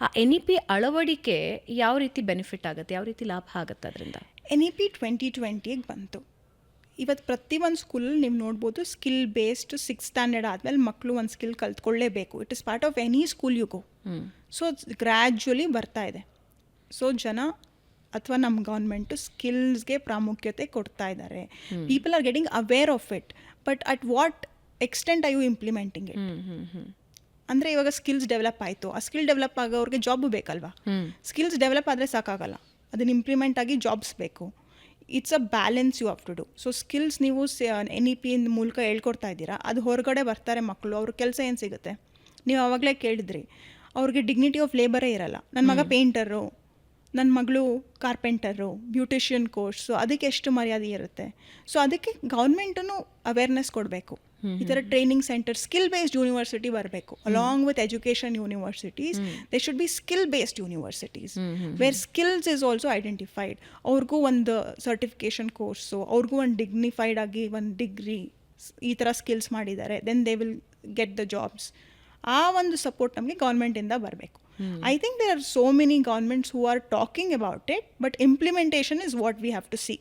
ಆ NEP ಅಳವಡಿಕೆ ಯಾವ ರೀತಿ ಬೆನಿಫಿಟ್ ಆಗುತ್ತೆ, ಯಾವ ರೀತಿ ಲಾಭ ಆಗುತ್ತೆ ಅದರಿಂದ? NEP 2020 ಬಂತು. ಇವತ್ತು ಪ್ರತಿಯೊಂದು ಸ್ಕೂಲಲ್ಲಿ ನೀವು ನೋಡ್ಬೋದು, ಸ್ಕಿಲ್ ಬೇಸ್ಡ್ 6th ಸ್ಟ್ಯಾಂಡರ್ಡ್ ಆದಮೇಲೆ ಮಕ್ಕಳು ಒಂದು ಸ್ಕಿಲ್ ಕಲ್ತ್ಕೊಳ್ಳೇಬೇಕು. It is part of any school you go. So gradually ಬರ್ತಾ ಇದೆ. ಸೊ ಜನ ಅಥವಾ ನಮ್ಮ ಗೌರ್ಮೆಂಟು ಸ್ಕಿಲ್ಸ್ಗೆ ಪ್ರಾಮುಖ್ಯತೆ ಕೊಡ್ತಾ ಇದ್ದಾರೆ. People are getting aware of it, but at what extent are you implementing it? ಅಂದರೆ ಇವಾಗ ಸ್ಕಿಲ್ಸ್ ಡೆವಲಪ್ ಆಯಿತು, ಆ ಸ್ಕಿಲ್ ಡೆವಲಪ್ ಆಗೋರಿಗೆ ಜಾಬ್ ಬೇಕಲ್ವಾ? ಸ್ಕಿಲ್ಸ್ ಡೆವಲಪ್ ಆದರೆ ಸಾಕಾಗಲ್ಲ, ಅದನ್ನು ಇಂಪ್ಲಿಮೆಂಟ್ ಆಗಿ ಜಾಬ್ಸ್ ಬೇಕು. It's a balance you have to do. So skills ನೀವು NEP ಮೂಲಕ ಹೇಳ್ಕೊಡ್ತಾ ಇದ್ದೀರಾ, ಅದು ಹೊರಗಡೆ ಬರ್ತಾರೆ ಮಕ್ಕಳು, ಅವ್ರ ಕೆಲಸ ಏನು ಸಿಗುತ್ತೆ? ನೀವು ಆವಾಗಲೇ ಕೇಳಿದ್ರಿ, ಅವ್ರಿಗೆ ಡಿಗ್ನಿಟಿ ಆಫ್ ಲೇಬರೇ ಇರಲ್ಲ. ನನ್ನ ಮಗ ಪೇಂಟರು, ನನ್ನ ಮಗಳು ಕಾರ್ಪೆಂಟರು, ಬ್ಯೂಟಿಷಿಯನ್ ಕೋರ್ಸು, ಅದಕ್ಕೆ ಎಷ್ಟು ಮರ್ಯಾದೆ ಇರುತ್ತೆ? ಸೊ ಅದಕ್ಕೆ ಗೌರ್ಮೆಂಟೂ ಅವೇರ್ನೆಸ್ ಕೊಡಬೇಕು. ಈ ಥರ training centre, skill based university ಬರಬೇಕು. Along with education universities, they should be skill based universities where skills is also identified. ಅವ್ರಿಗೂ ಒಂದು ಸರ್ಟಿಫಿಕೇಷನ್ ಕೋರ್ಸು, ಅವ್ರಿಗೂ ಒಂದು ಡಿಗ್ನಿಫೈಡ್ ಆಗಿ ಒಂದು ಡಿಗ್ರಿ, ಈ ಥರ ಸ್ಕಿಲ್ಸ್ ಮಾಡಿದ್ದಾರೆ, then they will get the jobs. ಆ ಒಂದು ಸಪೋರ್ಟ್ ನಮಗೆ ಗೌರ್ಮೆಂಟಿಂದ ಬರಬೇಕು. I think there are so many governments who are talking about it, but implementation is what we have to see.